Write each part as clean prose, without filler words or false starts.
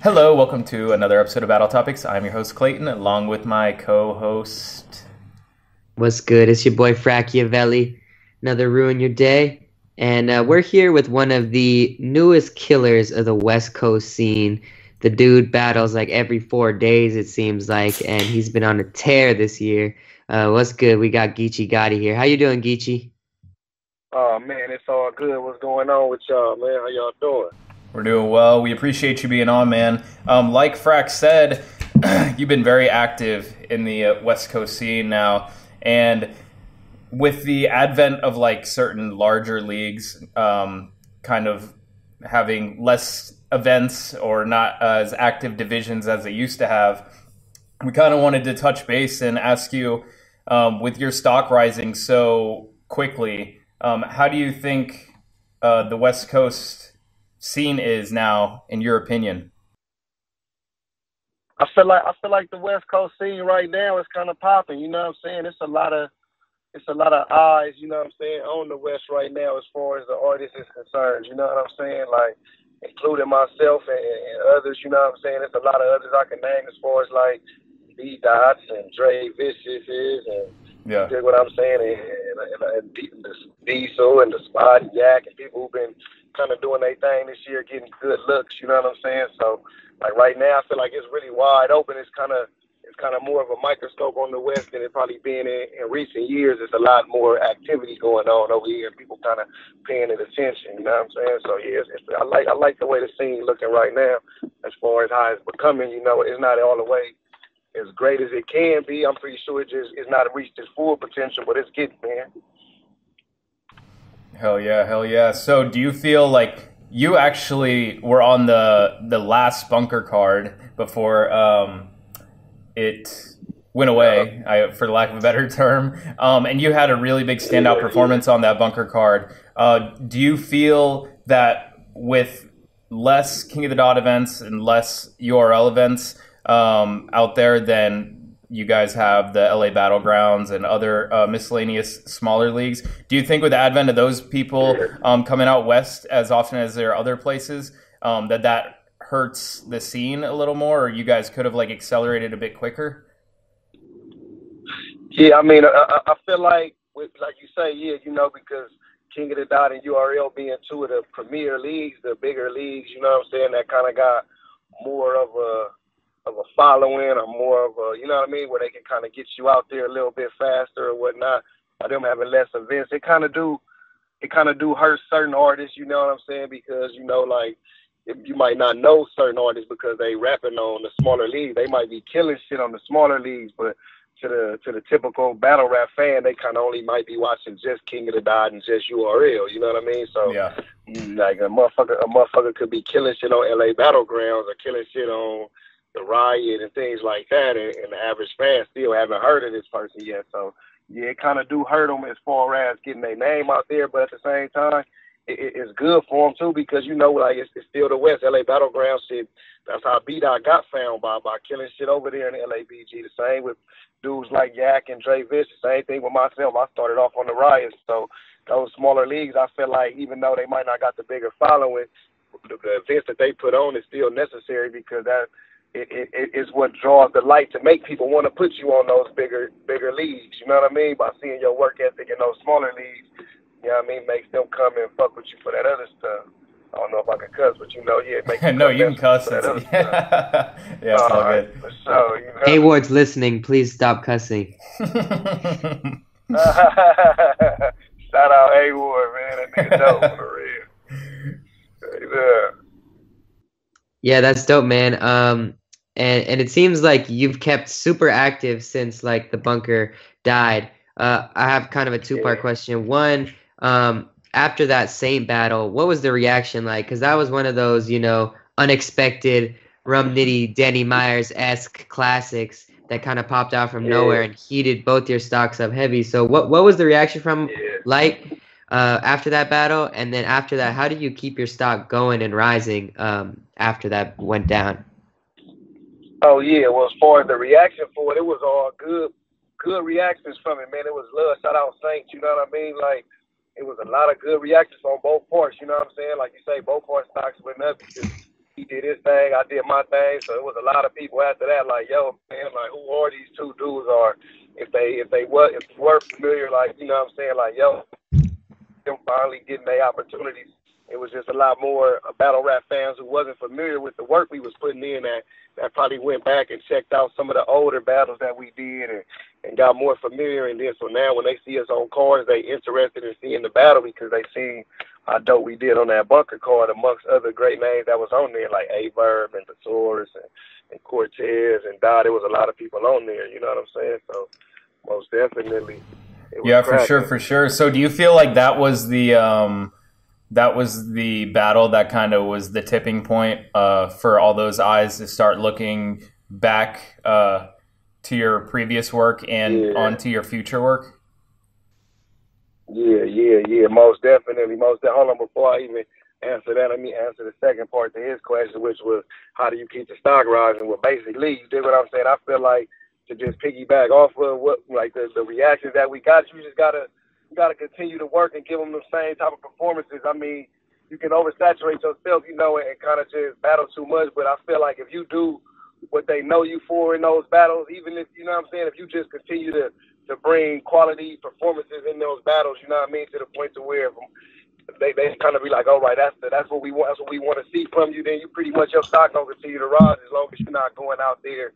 Hello, welcome to another episode of Battle Topics. I'm your host Clayton, along with my co-host. What's good? It's your boy Fracchiavelli. Another Ruin Your Day. And we're here with one of the newest killers of the West Coast scene. The dude battles like every 4 days, it seems like, and he's been on a tear this year. What's good? We got Geechi Gotti here. How you doing, Geechi? Oh man, it's all good. What's going on with y'all, man? How y'all doing? We're doing well. We appreciate you being on, man. Like Frack said, you've been very active in the West Coast scene now, and with the advent of like certain larger leagues, kind of having less events or not as active divisions as they used to have, we kind of wanted to touch base and ask you, with your stock rising so quickly, how do you think the West Coast scene is now, in your opinion? I feel like the West Coast scene right now is kind of popping. You know what I'm saying? It's a lot of eyes. You know what I'm saying, on the West right now as far as the artist is concerned. You know what I'm saying? Like, including myself and others. You know what I'm saying? There's a lot of others I can name as far as like B Dots and Dre Vicious is and Yeah. you dig what I'm saying? And the Diesel and the Spot Yak and people who've been kind of doing their thing this year, getting good looks. You know what I'm saying? So like right now, I feel like it's really wide open. It's kind of more of a microscope on the West than it probably been in recent years. There's a lot more activity going on over here, and people kind of paying it attention. You know what I'm saying? So yeah, I like the way the scene looking right now as far as how it's becoming. You know, it's not all the way as great as it can be. I'm pretty sure it's not reached its full potential, but it's getting there. Hell yeah, hell yeah. So do you feel like you actually were on the last bunker card before it went away, for lack of a better term, and you had a really big standout performance on that bunker card. Do you feel that with less King of the Dot events and less URL events out there than you guys have the LA Battlegrounds and other miscellaneous smaller leagues, do you think with the advent of those people coming out west as often as there are other places, that hurts the scene a little more, or you guys could have like accelerated a bit quicker? Yeah, I mean, I feel like, like you say, yeah, you know, because King of the Dot and URL being two of the premier leagues, the bigger leagues, you know what I'm saying, that kind of got more of a following or more of a, you know what I mean, where they can kind of get you out there a little bit faster or whatnot. By them having less events, it kind of do hurt certain artists, you know what I'm saying, because you know, like, you might not know certain artists because they rapping on the smaller leagues. They might be killing shit on the smaller leagues, but to the typical battle rap fan, they kind of only might be watching just King of the Dot and just URL. You know what I mean? So, Yeah. like a motherfucker could be killing shit on LA Battlegrounds or killing shit on the Riot and things like that, and the average fan still haven't heard of this person yet. So, yeah, it kind of do hurt them as far as getting their name out there, but at the same time, it's good for them too, because you know, like, it's still the West. LA Battleground shit. That's how B-Dot got found by killing shit over there in LABG. The same with dudes like Yak and Dre Vicious. Same thing with myself. I started off on the Riots. So those smaller leagues, I feel like even though they might not got the bigger following, the events that they put on is still necessary, because that it is what draws the light to make people want to put you on those bigger leagues. You know what I mean? By seeing your work ethic in those smaller leagues, you know what I mean, makes them come and fuck with you for that other stuff. I don't know if I can cuss, but you know, yeah, it makes them No, come you can cuss. for that other stuff. Yeah, it's all good. For sure, you know. A-Ward's listening. Please stop cussing. Shout out A-Ward, man. That nigga dope, for real. Yeah. Yeah, that's dope, man. And it seems like you've kept super active since like the bunker died. I have kind of a two-part question. One, after that Saint battle, what was the reaction like? Because that was one of those, you know, unexpected Rum Nitty, Danny Myers-esque classics that kind of popped out from nowhere and heated both your stocks up heavy. So what was the reaction from like after that battle? And then after that, how did you keep your stock going and rising after that went down? Oh, yeah. Well, as far as the reaction for it, it was all good reactions from it, man. It was love. Shout out Saints, you know what I mean? Like, it was a lot of good reactions on both parts, you know what I'm saying? Like you say, both parts stocks went up because he did his thing, I did my thing. So it was a lot of people after that, like, yo, man, like, who are these two dudes? Or if they were familiar, like, you know what I'm saying, like, yo, them finally getting their opportunities. It was just a lot more battle rap fans who wasn't familiar with the work we was putting in that probably went back and checked out some of the older battles that we did and got more familiar. And then so now when they see us on cards, they interested in seeing the battle because they seen how dope we did on that bunker card amongst other great names that was on there like A-Verb and Thesaurus and Cortez and Dot. There was a lot of people on there, you know what I'm saying? So most definitely. Yeah, for sure. So do you feel like that was the battle that kind of was the tipping point for all those eyes to start looking back to your previous work and onto your future work? Yeah, most definitely. Hold on, before I even answer that, let me answer the second part to his question, which was how do you keep the stock rising? Well, basically, you did what I'm saying. I feel like to just piggyback off of what like the reactions that we got, you just gotta continue to work and give them the same type of performances. I mean, you can oversaturate yourself, you know, and kind of just battle too much. But I feel like if you do what they know you for in those battles, even if, you know what I'm saying, if you just continue to bring quality performances in those battles, you know what I mean, to the point to where they kind of be like, all right, that's what we want to see from you. Then you pretty much, your stock gonna continue to rise as long as you're not going out there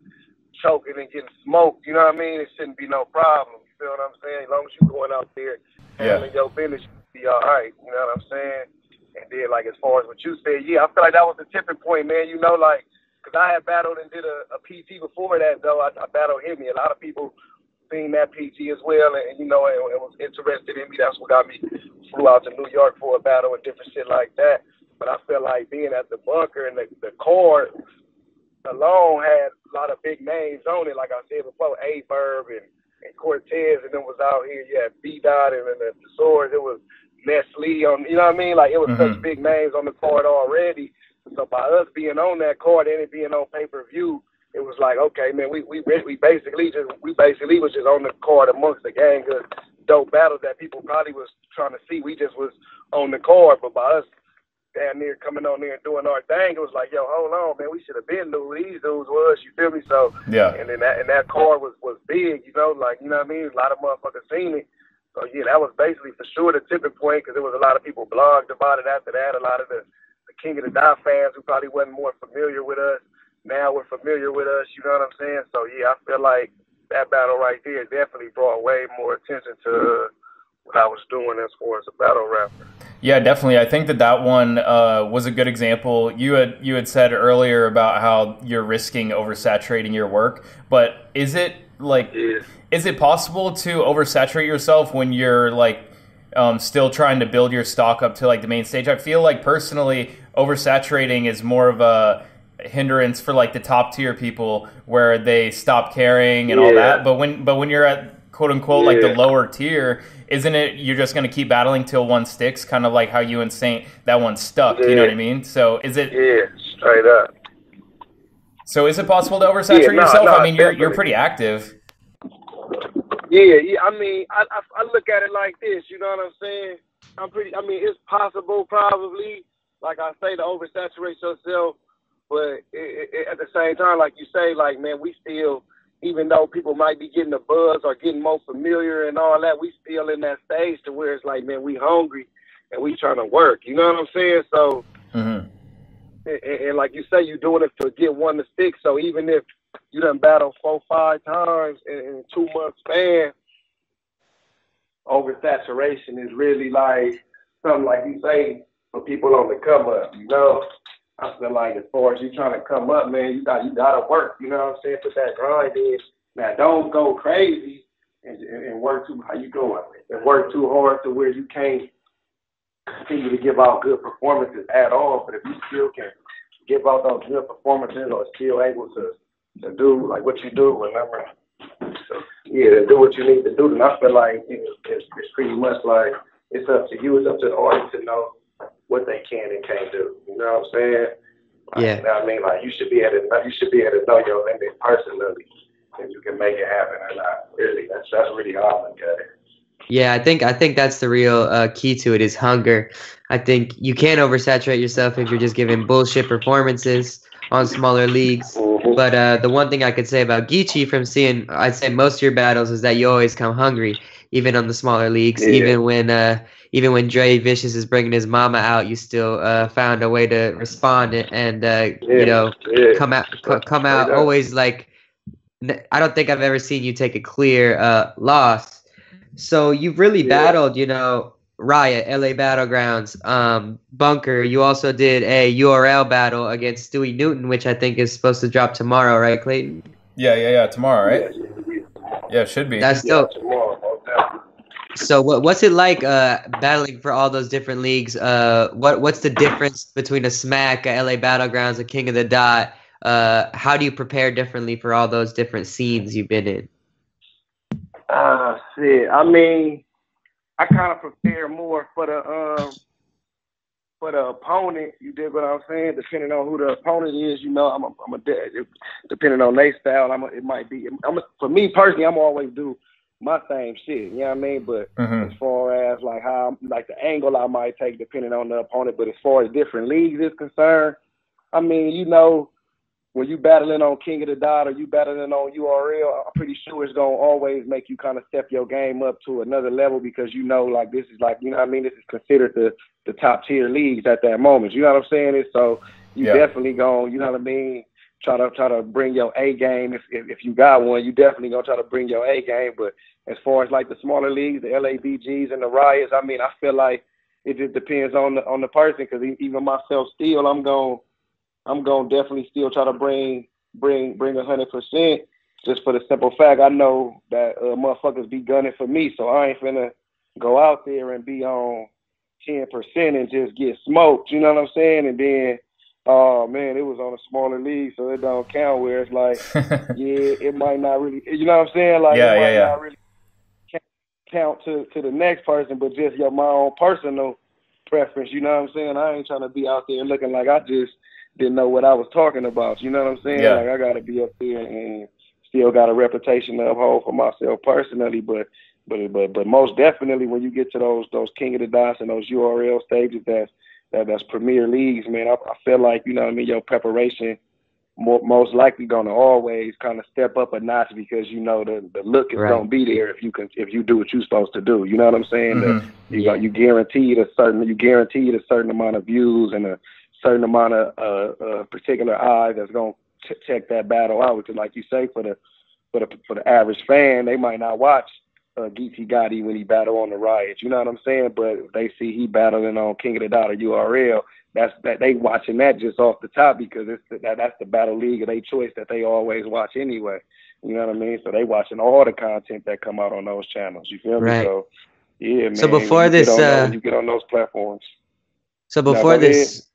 choking and getting smoked. You know what I mean? It shouldn't be no problem. You feel what I'm saying? As long as you're going out there handling your business, you'll be all right. You know what I'm saying? And then, like, as far as what you said, I feel like that was the tipping point, man. You know, like, because I had battled and did a PT before that, though. I battled Hemi. A lot of people seen that PT as well, and you know, and was interested in me. That's what got me, flew out to New York for a battle and different shit like that. But I feel like being at the bunker and the card alone had a lot of big names on it. Like I said before, A-Verb and Cortez, and then was out here. You had B-Dot and the Swords. It was Nestle on, you know what I mean? Like, it was such big names on the card already. So by us being on that card and it being on pay-per-view, it was like, okay, man, we basically was just on the card amongst the gang of dope battles that people probably was trying to see. We just was on the card, but by us damn near coming on there and doing our thing, it was like, yo, hold on, man, we should have been knew who these dudes was, you feel me? So yeah, and then that card was big, you know, like, you know what I mean? A lot of motherfuckers seen it. So yeah, that was basically for sure the tipping point, because there was a lot of people blogged about it after that. A lot of the King of the Dot fans who probably wasn't more familiar with us now were familiar with us, you know what I'm saying? So yeah, I feel like that battle right there definitely brought way more attention to what I was doing as far as a battle rapper. Yeah, definitely. I think that one was a good example. You had said earlier about how you're risking oversaturating your work, but is it possible to oversaturate yourself when you're like still trying to build your stock up to like the main stage? I feel like personally oversaturating is more of a hindrance for like the top tier people where they stop caring and all that. But when you're at quote unquote like the lower tier, isn't it you're just going to keep battling till one sticks, kind of like how you and Saint, that one stuck, you know what I mean? So is it straight up. So is it possible to oversaturate yourself? I mean, you're pretty active. Yeah. I mean, I look at it like this, you know what I'm saying? It's possible probably, like I say, to oversaturate yourself, but at the same time, like you say, like, man, we still, even though people might be getting a buzz or getting more familiar and all that, we still in that stage to where it's like, man, we hungry and we trying to work. You know what I'm saying? So, and like you say, you're doing it to get one to stick. So even if you done battle 4-5 times in a 2 month span, oversaturation is really like something like you say for people on the come up, you know? I feel like as far as you trying to come up, man, you gotta work. You know what I'm saying? Put that grind in. Now, don't go crazy and work too. How you doing? And work too hard to where you can't continue to give out good performances at all. But if you still can give out those good performances or still able to do like what you do, remember? So yeah, to do what you need to do. And I feel like it's pretty much like it's up to you. It's up to the audience to know what they can and can't do. You know what I'm saying? Like, yeah. You know what I mean? Like you should be able to know your limit personally if you can make it happen or not. Really, that's really how I look at it. Yeah, I think that's the real key to it is hunger. I think you can't oversaturate yourself if you're just giving bullshit performances on smaller leagues. Mm-hmm. But the one thing I could say about Geechi from seeing, I'd say most of your battles is that you always come hungry, even on the smaller leagues. Yeah, Even when Dre Vicious is bringing his mama out, you still found a way to respond and yeah, yeah. come Straight out up. always like. I don't think I've ever seen you take a clear loss. So you've really Yeah. battled, Riot, LA Battlegrounds, Bunker. You also did a URL battle against Stewie Newton, which I think is supposed to drop tomorrow, right, Clayton? Yeah. Tomorrow, right? Yeah. Yeah, it should be. That's Yeah. dope. Tomorrow. Most definitely. So what's it like battling for all those different leagues? What's the difference between a Smack, a LA Battlegrounds, a King of the Dot? How do you prepare differently for all those different scenes you've been in? Shit. I mean, I kind of prepare more for the opponent. You dig what I'm saying? Depending on who the opponent is, depending on their style. It might be. For me personally, I'm always do my same shit. You know what I mean? But as far as like like the angle I might take depending on the opponent. But as far as different leagues is concerned, I mean, when you battling on King of the Dot or you battling on URL, I'm pretty sure it's gonna always make you kind of step your game up to another level because like this is like, you know what I mean, this is considered the top tier leagues at that moment. You know what I'm saying? So you definitely gonna, you know what I mean, try to bring your A game if you got one. You definitely gonna try to bring your A game. But as far as like the smaller leagues, the LABGs and the Riots, I mean, I feel like it just depends on the person because even myself still, I'm gonna definitely still try to bring 100%. Just for the simple fact, I know that motherfuckers be gunning for me, so I ain't finna go out there and be on 10% and just get smoked. You know what I'm saying? And then, oh man, it was on a smaller league, so it don't count. Where it's like, yeah, it might not really. You know what I'm saying? Like, it might not really count to the next person, but just my own personal preference. You know what I'm saying? I ain't trying to be out there looking like I just didn't know what I was talking about. You know what I'm saying? Yeah. Like I got to be up there and still got a reputation to uphold for myself personally. But most definitely when you get to those King of the Dots and those URL stages, that's Premier Leagues, man. I feel like, you know what I mean, your preparation most likely gonna always kind of step up a notch because you know the look is gonna be there if you do what you're supposed to do. You know what I'm saying? You guaranteed a certain amount of views and a certain amount of particular eyes that's gonna check that battle out. Because like you say, for the average fan, they might not watch Geechi Gotti when he battle on the Riot. You know what I'm saying? But if they see he battling on King of the Dot or URL, that they watching that just off the top because that's the battle league of their choice that they always watch anyway. You know what I mean? So they watching all the content that come out on those channels. You feel me? So yeah, man. So before when you get on those platforms. So before this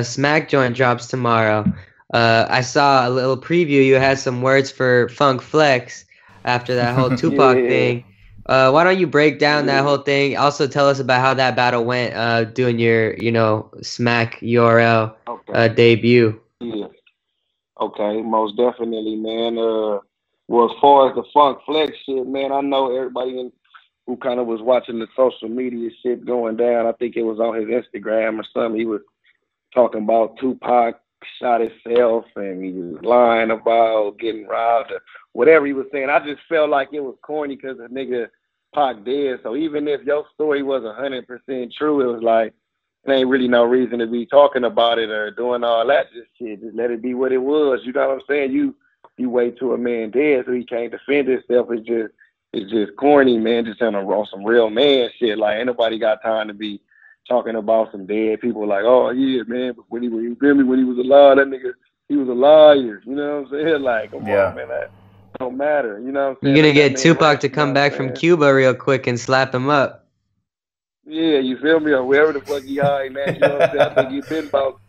Smack joint drops tomorrow, I saw a little preview. You had some words for Funk Flex after that whole Tupac thing. Why don't you break down that whole thing? Also tell us about how that battle went doing your, Smack URL debut. Yeah. Okay, most definitely, man. Well, as far as the Funk Flex shit, man, I know everybody who kind of was watching the social media shit going down. I think it was on his Instagram or something. He was talking about Tupac shot himself and he was lying about getting robbed or whatever he was saying. I just felt like it was corny because the nigga Pac dead. So even if your story was 100% true, it was like, there ain't really no reason to be talking about it or doing all that shit. Just let it be what it was. You know what I'm saying? You wait till a man dead so he can't defend himself. It's just corny, man. Just on some real man shit. Like, ain't nobody got time to be talking about some dead people. Like, oh yeah, man. But when he was alive, that nigga, he was a liar. You know what I'm saying? Like, come on, man. That don't matter. You know what I'm saying? You're gonna get Tupac to come back from Cuba real quick and slap him up. Yeah, you feel me? Or wherever the fuck he hiding at. You know what I'm saying? I think he's been about,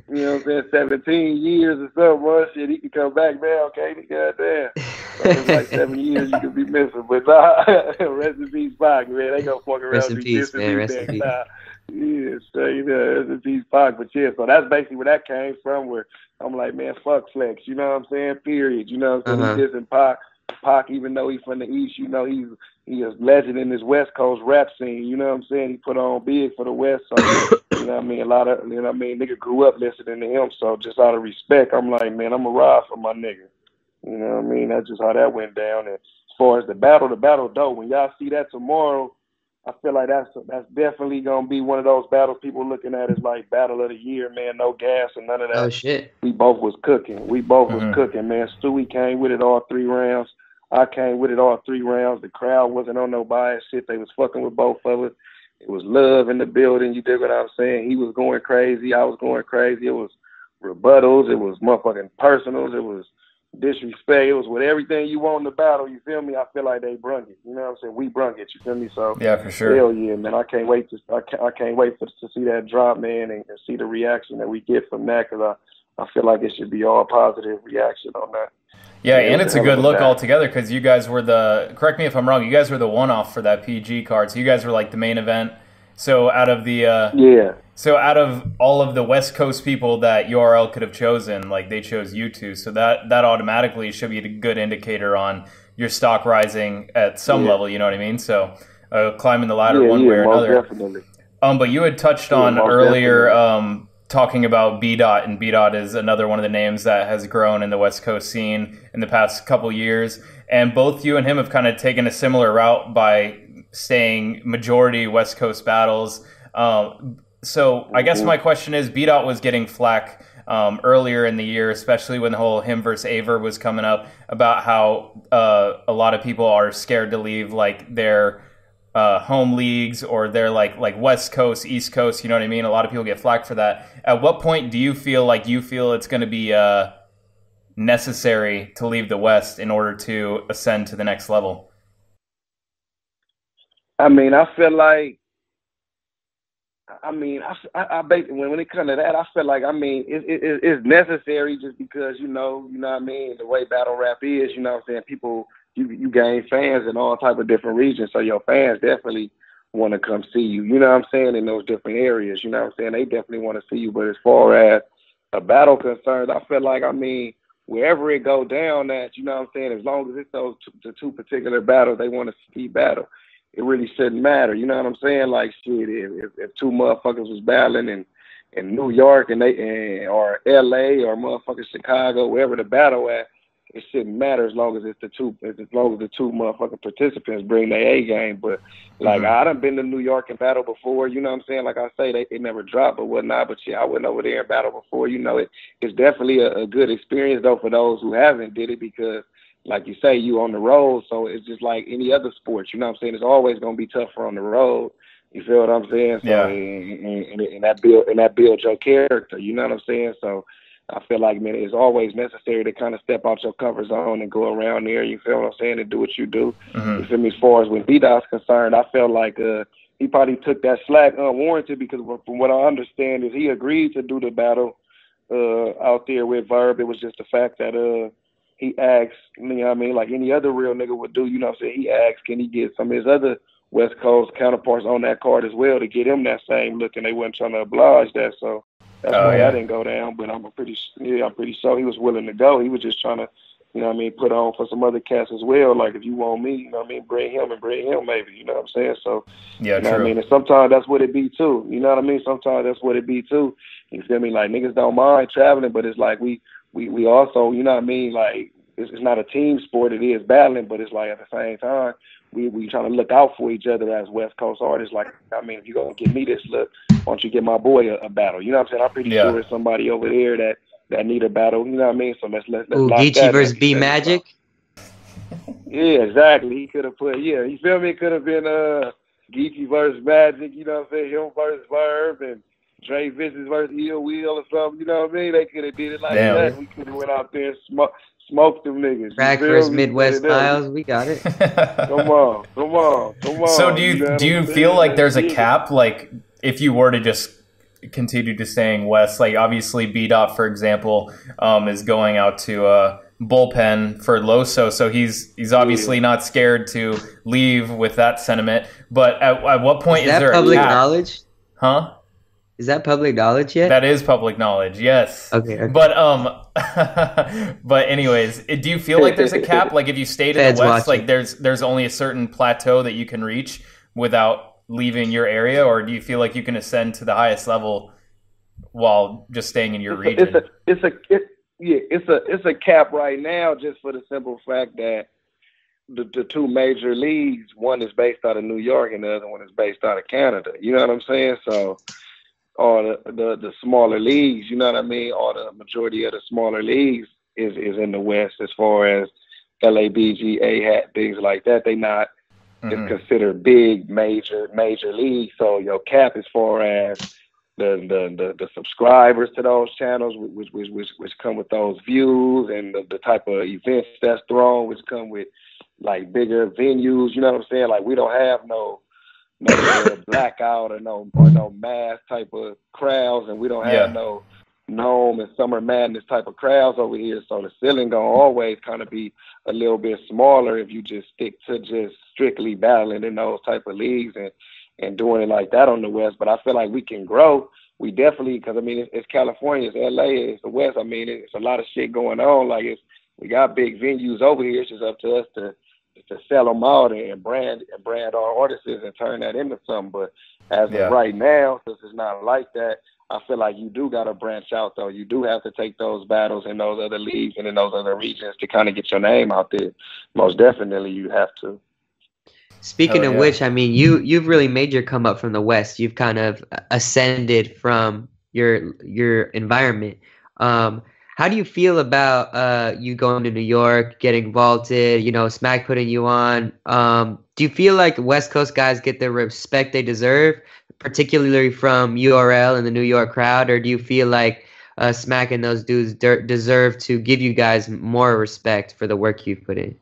17 years or something. Well, shit, he can come back now, okay? Goddamn. So it's like 7 years you could be missing. But rest in peace, Pac, man. They gonna fuck around. Rest in peace, man. Rest in peace. Yeah, straight rest in peace, Pac. But yeah, so that's basically where that came from. Where I'm like, man, fuck Flex. You know what I'm saying? Period. You know what I'm saying? He dissing Pac. Pac, even though he's from the East, you know, he is legend in this West Coast rap scene. You know what I'm saying? He put on big for the West. So, you know what I mean? A lot of, you know what I mean? Nigga grew up listening to him. So just out of respect, I'm like, man, I'm a ride for my nigga. You know what I mean? That's just how that went down. And as far as the battle dope. When y'all see that tomorrow, I feel like that's definitely gonna be one of those battles people looking at as like battle of the year, man. No gas and none of that. Oh shit. We both was cooking. Was cooking, man. Stewie came with it all 3 rounds. I came with it all 3 rounds. The crowd wasn't on no bias shit. They was fucking with both of us. It was love in the building. You dig what I'm saying? He was going crazy. I was going crazy. It was rebuttals. It was motherfucking personals. It was disrespect. It was with everything you want in the battle. You feel me? I feel like they brung it. You know what I'm saying? We brung it. You feel me? So yeah, for sure. Hell yeah, man! I can't wait to see that drop, man, and see the reaction that we get from that, because I feel like it should be all positive reaction on that. Yeah, and it's a good look altogether, because you guys were correct me if I'm wrong, you guys were the one-off for that PG card, so you guys were like the main event. So out of so out of all of the West Coast people that URL could have chosen, like they chose you two, so that automatically should be a good indicator on your stock rising at some level, you know what I mean? So climbing the ladder one way or another. Definitely. But you had touched on earlier talking about B-Dot, and B-Dot is another one of the names that has grown in the West Coast scene in the past couple years, and both you and him have kind of taken a similar route by staying majority West Coast battles. So I guess my question is, B-Dot was getting flack earlier in the year, especially when the whole him versus Aver was coming up, about how a lot of people are scared to leave like their home leagues, or their like West Coast, East Coast, you know what I mean? A lot of people get flack for that. At what point do you feel like it's going to be necessary to leave the West in order to ascend to the next level? I mean, I feel like, I basically, when it comes to that, I feel like, I mean, it's necessary, just because, you know what I mean, the way battle rap is, you know what I'm saying, people, you gain fans in all type of different regions, so your fans definitely want to come see you, you know what I'm saying, in those different areas, you know what I'm saying, they definitely want to see you. But as far as a battle concerns, I feel like, I mean, wherever it go down at, you know what I'm saying, as long as it's those the 2 particular battles they want to see battle, it really shouldn't matter. You know what I'm saying? Like, shit, if 2 motherfuckers was battling in New York or LA or motherfucking Chicago, wherever the battle at, it shouldn't matter as long as the two motherfucking participants bring their A game. But like, I done been to New York and battle before. You know what I'm saying? Like I say, they never dropped or whatnot. But yeah, I went over there and battled before. You know, it's definitely a good experience though for those who haven't did it, because, like you say, you on the road, so it's just like any other sport. You know what I'm saying? It's always gonna be tougher on the road. You feel what I'm saying? So, yeah. And that builds your character. You know what I'm saying? So I feel like, man, it's always necessary to kind of step out your comfort zone and go around there. You feel what I'm saying? And do what you do. You feel me? As far as when B-Dot's concerned, I felt like he probably took that slack unwarranted, because from what I understand is he agreed to do the battle out there with Verb. It was just the fact that he asked, you know what I mean, like any other real nigga would do, you know what I'm saying? He asked, can he get some of his other West Coast counterparts on that card as well to get him that same look, and they wasn't trying to oblige that. So that's why I didn't go down, but I'm pretty sure he was willing to go. He was just trying to, you know what I mean, put on for some other cats as well. Like, if you want me, you know what I mean, bring him maybe, you know what I'm saying? So, yeah, you know true. what I mean? And sometimes that's what it be too. You know what I mean? Sometimes that's what it be too. You feel me? Like, niggas don't mind traveling, but it's like we also, you know what I mean, like, it's not a team sport, it is battling, but it's like at the same time, we trying to look out for each other as West Coast artists. Like, I mean, if you're going to give me this look, why don't you give my boy a battle? You know what I'm saying? I'm pretty sure there's somebody over there that need a battle, you know what I mean? So let's Geechi versus B Magic? Yeah, exactly. He could have you feel me? It could have been Geechi versus Magic, you know what I'm saying? Him versus Verb, and Dre Vicious versus Ill Will or something, you know what I mean? They could have did it like that. We could have went out there and smoked them niggas. Rack versus Midwest Styles, we got it. Come on. So do you feel like there's a cap, like, if you were to just continue to staying West, like obviously B-Dot, for example, is going out to bullpen for Loso, so he's obviously not scared to leave with that sentiment. But at what point is there public a cap? knowledge? Huh? Is that public knowledge yet? That is public knowledge, yes. Okay. But but anyways, do you feel like there's a cap? Like if you stayed in the Feds West, watching. like there's only a certain plateau that you can reach without leaving your area, or do you feel like you can ascend to the highest level while just staying in your region? It's a cap right now, just for the simple fact that the two major leagues, one is based out of New York and the other one is based out of Canada. You know what I'm saying? So, or the smaller leagues, you know what I mean? Or the majority of the smaller leagues is in the West, as far as LABG, AHAT, things like that. They not it's considered big, major leagues. So your cap, as far as the subscribers to those channels, which come with those views, and the type of events that's thrown, which come with like bigger venues. You know what I'm saying? Like we don't have no blackout or no mass type of crowds, and we don't have no Gnome and Summer Madness type of crowds over here. So the ceiling gonna always kind of be a little bit smaller if you just stick to just strictly battling in those type of leagues and doing it like that on the West. But I feel like we can grow. We definitely, because I mean it's California, it's LA, it's the West. I mean it's a lot of shit going on. Like we got big venues over here. It's just up to us to sell them out and brand our artists and turn that into something. But as of right now, since it's not like that, I feel like you do got to branch out, though. You do have to take those battles in those other leagues and in those other regions to kind of get your name out there. Most definitely, you have to. Speaking of which, I mean, you've really made your come up from the West. You've kind of ascended from your environment. How do you feel about you going to New York, getting vaulted, Smack putting you on? Do you feel like West Coast guys get the respect they deserve, particularly from URL and the New York crowd? Or do you feel like Smack and those dudes deserve to give you guys more respect for the work you've put in?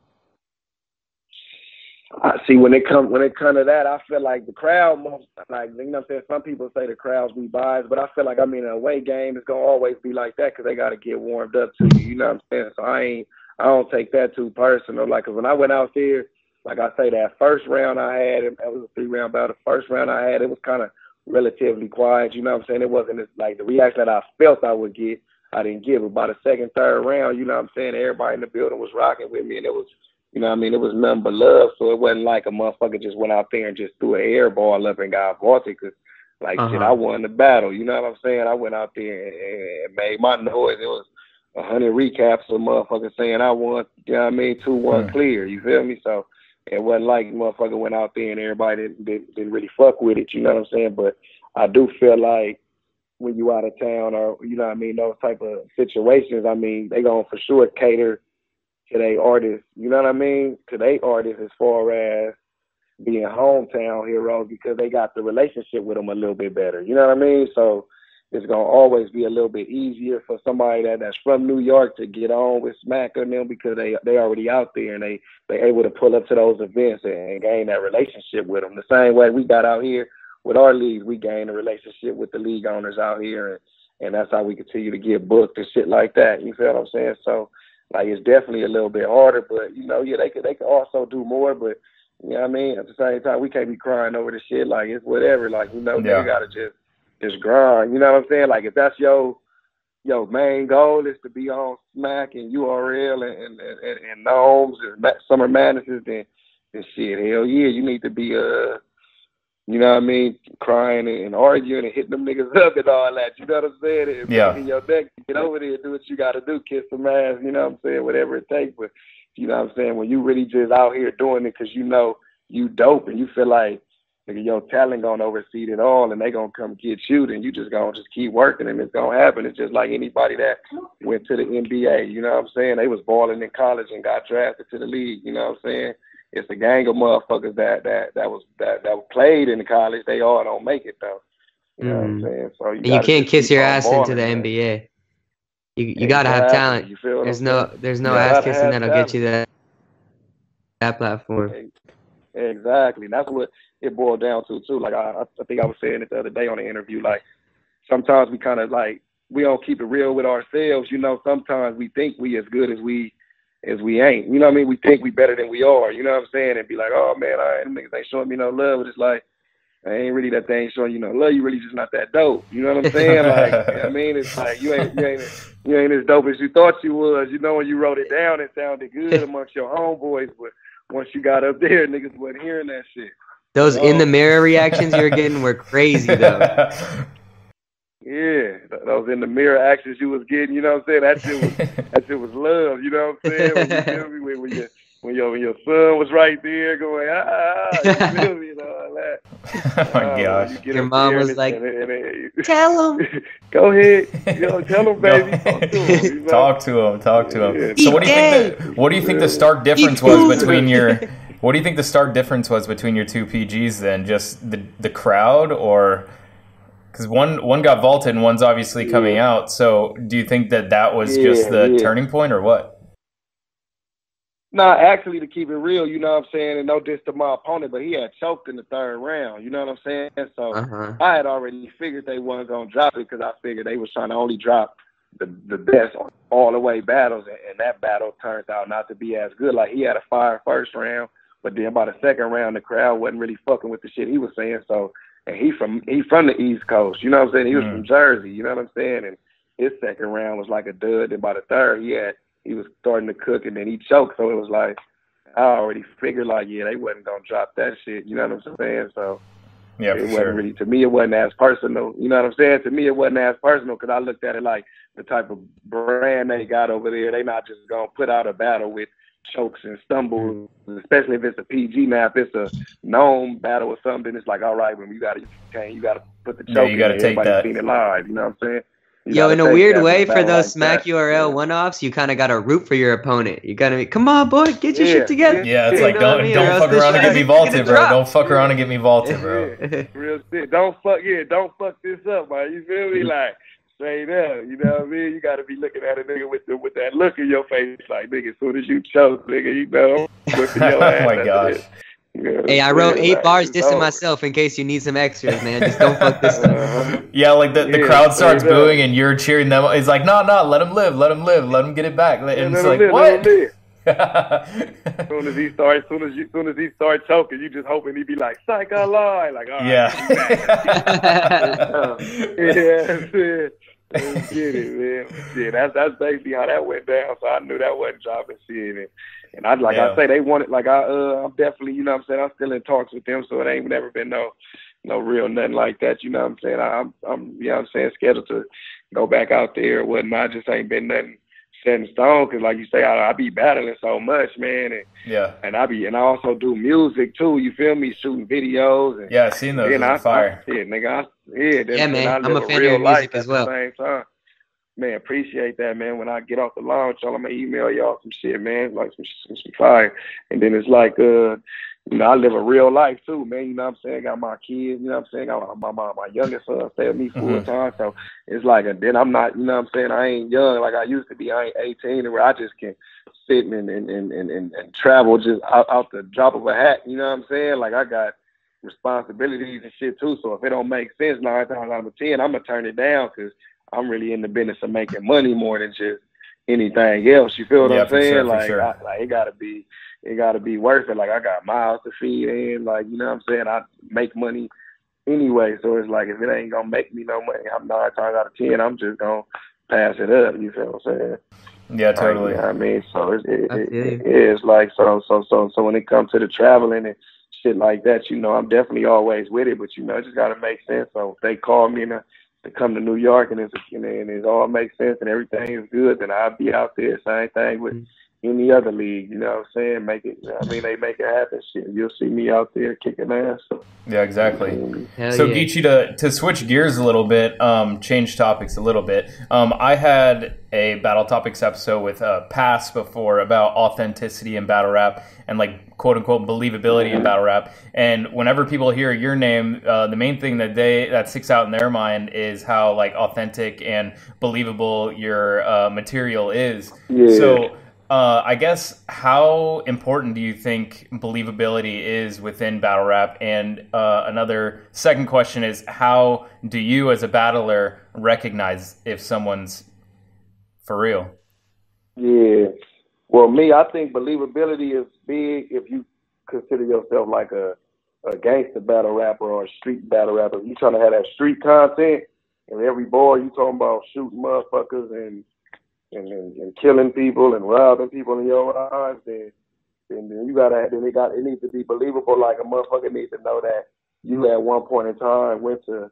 See, when it come to that, I feel like the crowd, like, you know what I'm saying? Some people say the crowds be biased, but I feel like, I mean, an away game is going to always be like that because they got to get warmed up to you, you know what I'm saying? So I don't take that too personal. Like, 'cause when I went out there, like I say, that first round I had, it was a 3-round battle. The first round I had, it was kind of relatively quiet, you know what I'm saying? It wasn't like the reaction that I felt I would get, I didn't give. About the second, third round, you know what I'm saying? Everybody in the building was rocking with me, and it was, you know what I mean? It was nothing but love. So it wasn't like a motherfucker just went out there and just threw an air ball up and got vaulted. Cause like shit, I won the battle. You know what I'm saying? I went out there and made my noise. It was 100 recaps of motherfuckers saying I won. You know what I mean? 2-1 clear. You feel me? So it wasn't like motherfucker went out there and everybody didn't really fuck with it. You know what I'm saying? But I do feel like when you out of town or, you know what I mean, those type of situations, I mean, they gonna for sure cater to they artists, you know what I mean? To they artists as far as being hometown heroes because they got the relationship with them a little bit better. You know what I mean? So it's gonna always be a little bit easier for somebody that's from New York to get on with Smack and them because they already out there and they able to pull up to those events and gain that relationship with them. The same way we got out here with our league, we gained a relationship with the league owners out here and that's how we continue to get booked and shit like that. You feel what I'm saying? So like it's definitely a little bit harder, but they could also do more. But you know what I mean. At the same time, we can't be crying over the shit. Like it's whatever. Like they gotta just grind. You know what I'm saying? Like if that's your main goal is to be on Smack and URL and Gnomes and Summer Madnesses, then shit, hell yeah, you need to be you know what I mean, crying and arguing and hitting them niggas up and all that. You know what I'm saying? And breaking your neck to get over there and do what you got to do, kiss some ass, you know what I'm saying, whatever it takes. But, you know what I'm saying, when you really just out here doing it because you know you dope and you feel like nigga, your talent going to oversee it all and they going to come get you, then you just going to just keep working and it's going to happen. It's just like anybody that went to the NBA, you know what I'm saying? They was balling in college and got drafted to the league, you know what I'm saying? It's a gang of motherfuckers that played in the college. They all don't make it though. You know what I'm saying? So you can't kiss your ass into the NBA. You gotta have talent. You feel there's no ass kissing that'll get you that platform. Exactly. That's what it boiled down to too. Like I think I was saying it the other day on the interview. Like sometimes we kind of like we don't keep it real with ourselves. You know, sometimes we think we as good as we ain't. You know what I mean? We think we better than we are. You know what I'm saying? And be like, oh man, them niggas ain't showing me no love. But it's like I ain't really that thing showing love. You really just not that dope. You know what I'm saying? Like, I mean, it's like you ain't as dope as you thought you was. When you wrote it down, it sounded good amongst your homeboys, but once you got up there, niggas wasn't hearing that shit. Those in the mirror reactions you were getting were crazy though. Yeah, those in the mirror actions you was getting, you know what I'm saying? That shit was love, you know what I'm saying? When you feel me, when your son was right there going, you feel me, and all that. Oh my gosh. Your mom was like, tell him. Go ahead, tell him, baby. Talk to him. Talk to him. Yeah. So what do you think the stark difference was between what do you think the stark difference was between your two PGs then? Just the crowd, or because one got vaulted and one's obviously coming out. So do you think that was just the turning point, or what? Nah, actually, to keep it real, you know what I'm saying, and no diss to my opponent, but he had choked in the third round, you know what I'm saying? So I had already figured they wasn't going to drop it because I figured they was trying to only drop the best all the way battles, and that battle turned out not to be as good. Like, he had a fire first round, but then by the second round, the crowd wasn't really fucking with the shit he was saying. So, and he from the East Coast, you know what I'm saying? He was from Jersey, you know what I'm saying? And his second round was like a dud, and by the third, he was starting to cook, and then he choked. So it was like, I already figured, like, they wasn't going to drop that shit. You know what I'm saying? So it wasn't really, to me, it wasn't as personal. You know what I'm saying? To me, it wasn't as personal because I looked at it like the type of brand they got over there. They not just going to put out a battle with chokes and stumbles, especially if it's a PG. Now, if it's a known battle or something, it's like, all right, when you got to put the choke you got to take that. Seen it live. You know what I'm saying? Yo, in a weird way, for those Smack URL one-offs, you kind of got to root for your opponent. You got to be, come on, boy, get your shit together. Yeah, it's like, don't fuck around and get me vaulted, bro. Don't fuck around and get me vaulted, bro. Real shit. Don't fuck this up, man. You feel me? Like, straight up, you know what I mean? You got to be looking at a nigga with that look in your face, like, nigga, as soon as you choke, nigga, whipping your ass. Oh my gosh. Hey, I wrote 8 bars dissing myself in case you need some extras, man. Just don't fuck this up. Yeah, like the crowd starts booing and you're cheering them. It's like, no, let him live, let him get it back. And it's like, what? As soon as he starts choking, you just hoping he be like, psych, I lied. Like, all right. Yeah. Get it, man. Yeah, that's basically how that went down. So I knew that wasn't dropping shit. And I say, they wanted, like, I'm definitely, you know what I'm saying, I'm still in talks with them, so it ain't never been no real nothing like that, you know what I'm saying. I'm you know what I'm saying, scheduled to go back out there or whatnot. Just ain't been nothing set in stone, because like you say, I be battling so much, man. And I also do music too, you feel me, shooting videos. And, I seen those. Fire. Man, I'm a fan of your music as well. Same time. Man, appreciate that, man. When I get off the launch, I'm gonna email y'all some shit, man, like some fire. And then it's like, I live a real life too, man. You know what I'm saying? Got my kids, you know what I'm saying? Got my youngest son stay with me full time. So it's like, and then I'm not, you know what I'm saying? I ain't young like I used to be. I ain't 18, where I just can sit and travel just out the drop of a hat. You know what I'm saying? Like, I got responsibilities and shit too. So if it don't make sense 9 times out of 10, I'm gonna turn it down, because I'm really in the business of making money more than just anything else. You feel what I'm saying? Sure. It gotta be worth it. Like, I got miles to feed in. Like, you know what I'm saying? I make money anyway. So it's like, if it ain't gonna make me no money, I'm 9 times out of 10, I'm just gonna pass it up. You feel what I'm saying? Yeah, totally. You know what I mean? So it's like, so when it comes to the traveling and shit like that, I'm definitely always with it, but it just gotta make sense. So if they call me and to come to New York and it all makes sense and everything is good, then I'll be out there. Same thing with any other league, you know what I'm saying? They make it happen. Shit, you'll see me out there kicking ass. Yeah, exactly. So Geechi, to switch gears a little bit, change topics a little bit. I had a Battle Topics episode with Pass before about authenticity in battle rap and, like, quote unquote believability in battle rap. And whenever people hear your name, the main thing that sticks out in their mind is how, like, authentic and believable your material is. Yeah. So I guess, how important do you think believability is within battle rap? And another second question is, how do you as a battler recognize if someone's for real? Yeah. Well, I think believability is big if you consider yourself like a a gangster battle rapper or a street battle rapper. If you trying to have that street content, and every bar you talking about shooting motherfuckers and killing people and robbing people in your eyes, then you gotta it needs to be believable. Like a motherfucker needs to know that you at one point in time went to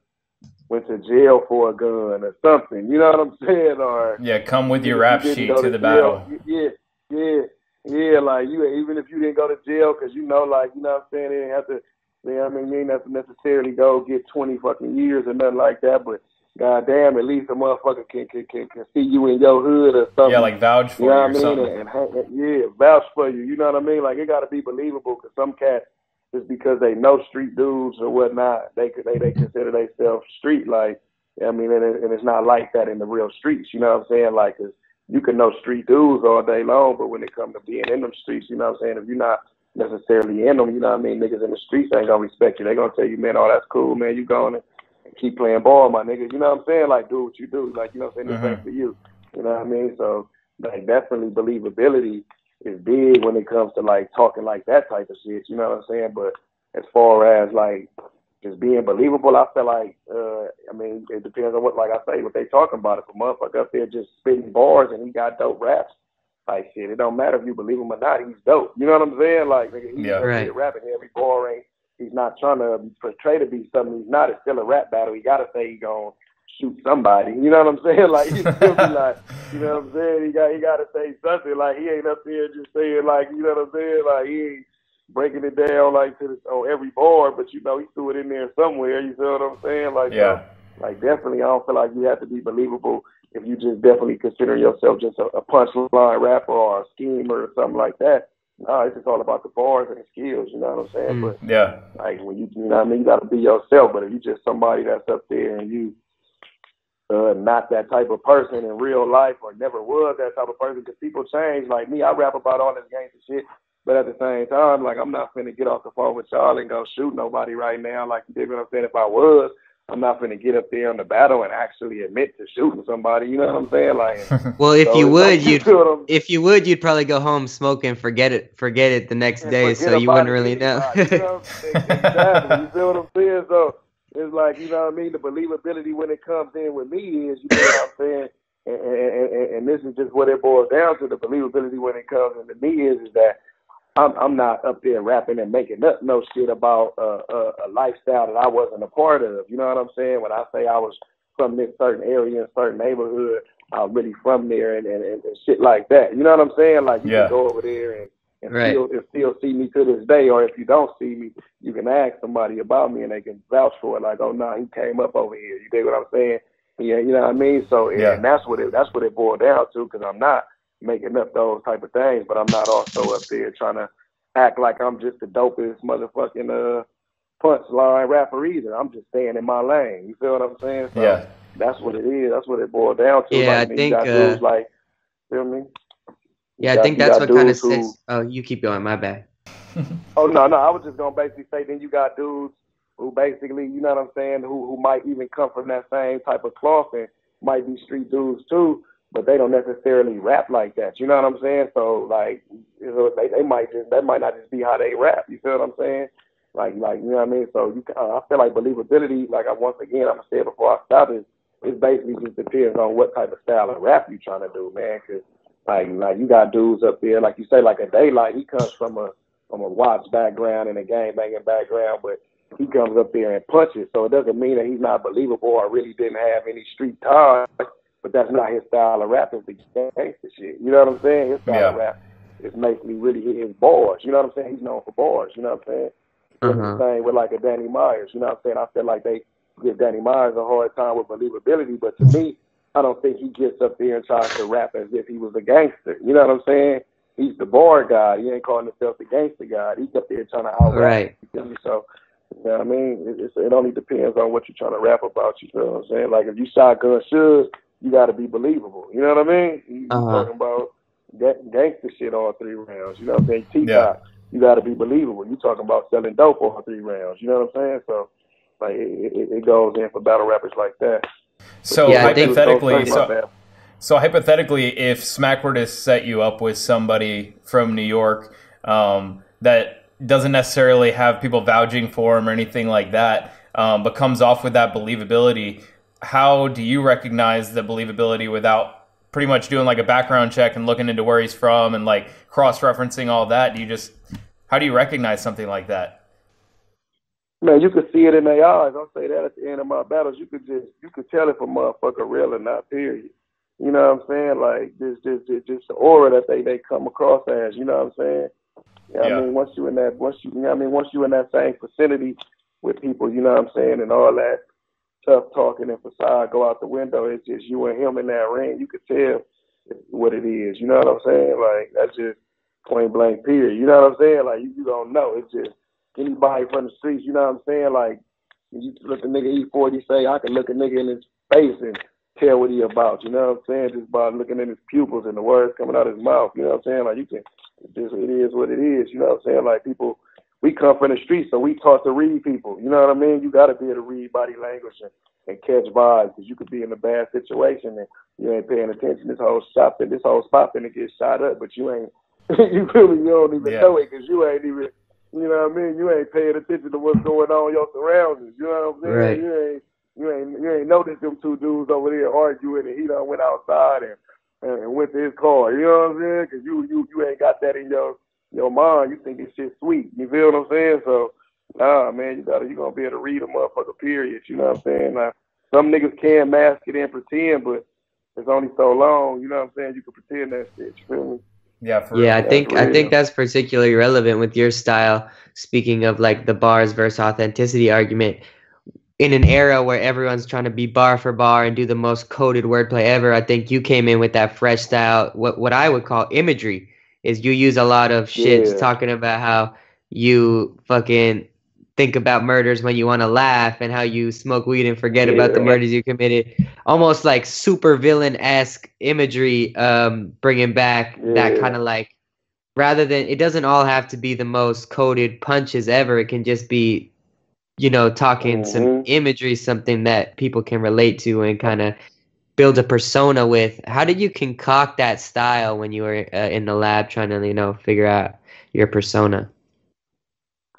jail for a gun or something. You know what I'm saying? Or come with your rap sheet to the battle. Yeah. Like even if you didn't go to jail, because like what I'm saying, they didn't have to. You ain't have to necessarily go get 20 fucking years or nothing like that, but goddamn, at least a motherfucker can see you in your hood or something. Yeah, like vouch for you or something. And vouch for you. You know what I mean? Like it got to be believable, because some cats, just because they know street dudes or whatnot, they consider themselves street. Like and it's not like that in the real streets. You know what I'm saying? Like 'cause you can know street dudes all day long, but when it comes to being in them streets, you know what I'm saying? If you're not necessarily in them, you know what I mean? Niggas in the streets ain't gonna respect you. They gonna tell you, man, oh, that's cool, man. You going and keep playing ball, my nigga. You know what I'm saying? Like, do what you do. Like, you know what I'm saying? The same for you. You know what I mean? So, like, definitely believability is big when it comes to, like, talking like that type of shit. You know what I'm saying? But as far as, like, just being believable, I feel like, it depends on what they talking about. If a motherfucker up there just spitting bars and he got dope raps, like, shit, it don't matter if you believe him or not, he's dope. You know what I'm saying? Like, nigga, he's right. Rapping every bar ain't, he's not trying to portray to be something he's not. It's still a rap battle. He got to say he gonna shoot somebody. You know what I'm saying? Like, he still be like, you know what I'm saying? He got to say something. Like, he ain't up there just saying, like, you know what I'm saying? Like, he ain't breaking it down, like, on every bar, but, he threw it in there somewhere. You feel what I'm saying? Like, yeah. Like, definitely, I don't feel like you have to be believable if you just definitely consider yourself just a punchline rapper or a schemer or something like that. No, it's just all about the bars and the skills, you know what I'm saying? But yeah, like when you know what I mean, you got to be yourself. But if you just somebody that's up there and you not that type of person in real life or never was that type of person, because people change. Like me, I rap about all this gangster shit, but at the same time, like I'm not finna get off the phone with y'all and go shoot nobody right now. Like you dig what I'm saying? If I was, I'm not finna get up there on the battle and actually admit to shooting somebody. You know what I'm saying? Like, well, if you would, you'd probably go home, smoke, and forget it the next day, so you wouldn't really know. You know exactly. You feel what I'm saying? So it's like, you know what I mean? The believability when it comes in with me is, you know what I'm saying? And this is just what it boils down to. The believability when it comes into me is that I'm not up there rapping and making up no shit about a lifestyle that I wasn't a part of. You know what I'm saying? When I say I was from this certain area, certain neighborhood, I was really from there and shit like that. You know what I'm saying? Like you can go over there and right. still see me to this day. Or if you don't see me, you can ask somebody about me and they can vouch for it. Like, oh no, he came up over here. You dig what I'm saying? Yeah, you know what I mean? So and that's what it boiled down to, because I'm not making up those type of things, but I'm not also up there trying to act like I'm just the dopest motherfucking punchline rapper either. I'm just staying in my lane. You feel what I'm saying? So that's what it is. That's what it boiled down to. Yeah, like, I think. You got dudes like, feel me? Yeah, I think that's what kind of sets. Oh, you keep going. My bad. Oh no, I was just gonna basically say, then you got dudes who basically, you know what I'm saying, who might even come from that same type of cloth and might be street dudes too, but they don't necessarily rap like that. You know what I'm saying? So like, they might not just be how they rap. You feel what I'm saying? Like you know what I mean? So I feel like believability, like I'm gonna say it before I stop, it basically just depends on what type of style of rap you trying to do, man. Cause like you got dudes up there, like you say, like a Daylight, he comes from a Watts background and a gang banging background, but he comes up there and punches. So it doesn't mean that he's not believable or really didn't have any street ties. But that's not his style of rap. It's the gangster shit. You know what I'm saying? His style of rap is basically really his bars. You know what I'm saying? He's known for bars. You know what I'm saying? The same with like a Danny Myers. You know what I'm saying? I feel like they give Danny Myers a hard time with believability, but to me, I don't think he gets up there and tries to rap as if he was a gangster. You know what I'm saying? He's the bar guy. He ain't calling himself the gangster guy. He's up there trying to out rap. Right. So, you know what I mean? It only depends on what you're trying to rap about. You know what I'm saying? Like if you shotgun should, you got to be believable. You know what I mean? You talking about gangster shit all 3 rounds. You know what I'm saying? T-Top, you got to be believable. You talking about selling dope all 3 rounds. You know what I'm saying? So, like, it goes in for battle rappers like that. So hypothetically, if Smack were to set you up with somebody from New York that doesn't necessarily have people vouching for him or anything like that, but comes off with that believability. How do you recognize the believability without pretty much doing like a background check and looking into where he's from and like cross-referencing all that? How do you recognize something like that? Man, you could see it in their eyes. I'll say that at the end of my battles. You could tell if a motherfucker real or not, period. You know what I'm saying? Like, just the aura that they come across as, you know what I'm saying? You know what I mean? Once you in that same vicinity with people, you know what I'm saying, and all that tough talking and facade go out the window, it's just you and him in that ring. You could tell what it is, you know what I'm saying? Like, that's just point blank period. You know what I'm saying? Like, you don't know. It's just anybody from the streets, you know what I'm saying? Like, you look a nigga E40, say, I can look a nigga in his face and tell what he about, you know what I'm saying? Just by looking in his pupils and the words coming out of his mouth, you know what I'm saying? Like, you can, it is what it is, you know what I'm saying? Like, people, we come from the streets, so we taught to read people, you know what I mean? You got to be able to read body language and catch vibes, because you could be in a bad situation and you ain't paying attention. This whole spot finna get shot up, but you ain't, you don't even know it, because you ain't even, you know what I mean? You ain't paying attention to what's going on in your surroundings. You know what I'm saying? Right. You ain't noticed them two dudes over there arguing, and he done went outside and went to his car. You know what I'm saying? Because you ain't got that in your mind. You think this shit sweet. You feel what I'm saying? So, nah, man, you gonna be able to read a motherfucker, period. You know what I'm saying? Now, some niggas can mask it and pretend, but it's only so long. You know what I'm saying? You can pretend that shit. You feel me? Yeah, I think that's particularly relevant with your style. Speaking of like the bars versus authenticity argument, in an era where everyone's trying to be bar for bar and do the most coded wordplay ever, I think you came in with that fresh style. What I would call imagery is you use a lot of shit talking about how you fucking think about murders when you want to laugh and how you smoke weed and forget about the murders you committed. Almost like super villain-esque imagery, bringing back that kind of like, rather than, it doesn't all have to be the most coded punches ever. It can just be, you know, talking some imagery, something that people can relate to and kind of build a persona with. How did you concoct that style when you were in the lab trying to, you know, figure out your persona?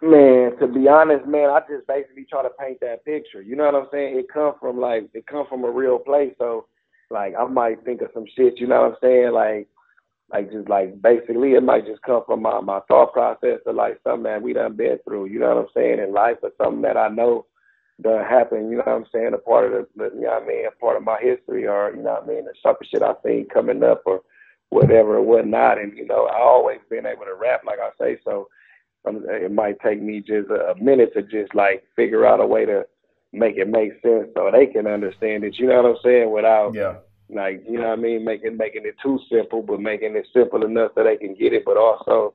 Man, to be honest, man, I just basically try to paint that picture. You know what I'm saying? It come from a real place. So, like, I might think of some shit. You know what I'm saying? Like basically, it might just come from my thought process of like something that we done been through. You know what I'm saying? In life, or something that I know done happened. You know what I'm saying? A part of you know what I mean? A part of my history, or you know what I mean? The type of shit I seen coming up, or whatever or whatnot. And you know, I always been able to rap, like I say. So. It might take me just a minute to just like figure out a way to make it make sense so they can understand it. You know what I'm saying? Without like, you know what I mean, making it too simple, but making it simple enough so they can get it, but also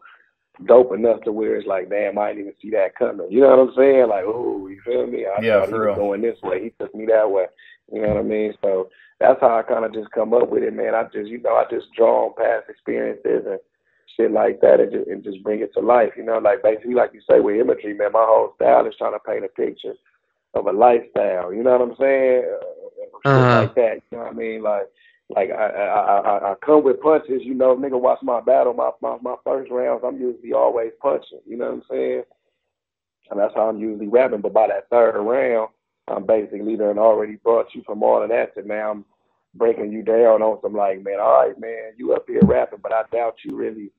dope enough to where it's like, damn, I didn't even see that coming. You know what I'm saying? Like, ooh, you feel me? I thought he was going this way. He took me that way. You know what I mean? So that's how I kind of just come up with it, man. I just draw on past experiences and shit like that, and just bring it to life, you know, like basically, like you say, with imagery, man, my whole style is trying to paint a picture of a lifestyle, you know what I'm saying? Shit like that, you know what I mean? Like I come with punches, you know, nigga watch my battle, my first rounds, I'm usually always punching, you know what I'm saying? And that's how I'm usually rapping, but by that third round, I'm basically done already brought you from all of that to now I'm breaking you down on some like, man, all right, man, you up here rapping, but I doubt you really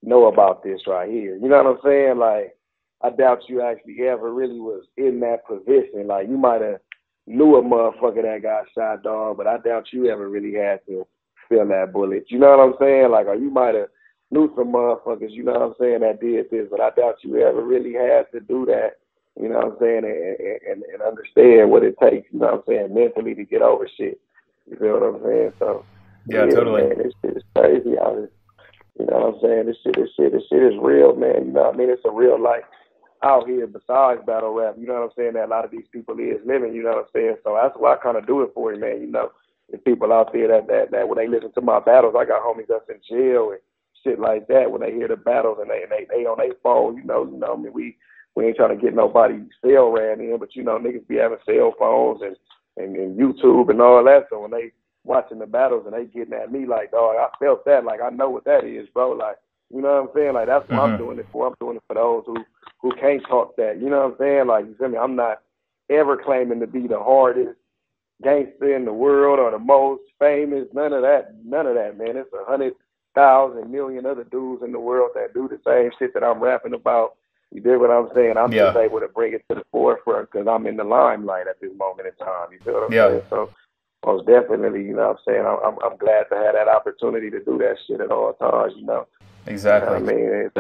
know about this right here. You know what I'm saying? Like, I doubt you actually ever really was in that position. Like, you might have knew a motherfucker that got shot, dog, but I doubt you ever really had to feel that bullet. You know what I'm saying? Like, or you might have knew some motherfuckers, you know what I'm saying, that did this, but I doubt you ever really had to do that, you know what I'm saying, and understand what it takes, you know what I'm saying, mentally to get over shit. You feel what I'm saying? So, yeah, totally. Man, this shit is crazy out here. You know what I'm saying? This shit is real, man. You know what I mean? It's a real life out here besides battle rap. You know what I'm saying? That a lot of these people is living. You know what I'm saying? So that's why I kind of do it for you, man. You know, there's people out there that when they listen to my battles, I got homies that's in jail and shit like that. When they hear the battles and they on their phone, you know. I mean, we ain't trying to get nobody cell ran in, but you know, niggas be having cell phones and YouTube and all that. So when they watching the battles and they getting at me like, dog, I felt that, like I know what that is, bro. Like You know what I'm saying? Like, that's what I'm doing it for. I'm doing it for those who can't talk that. You know what I'm saying? Like, you feel me? I'm not ever claiming to be the hardest gangster in the world or the most famous. None of that, man. It's 100,000 million other dudes in the world that do the same shit that I'm rapping about. You dig what I'm saying? I'm just able to bring it to the forefront because I'm in the limelight at this moment in time. You feel what I'm saying? So most definitely, you know what I'm saying? I'm glad to have that opportunity to do that shit at all times, you know. Exactly. You know what I mean,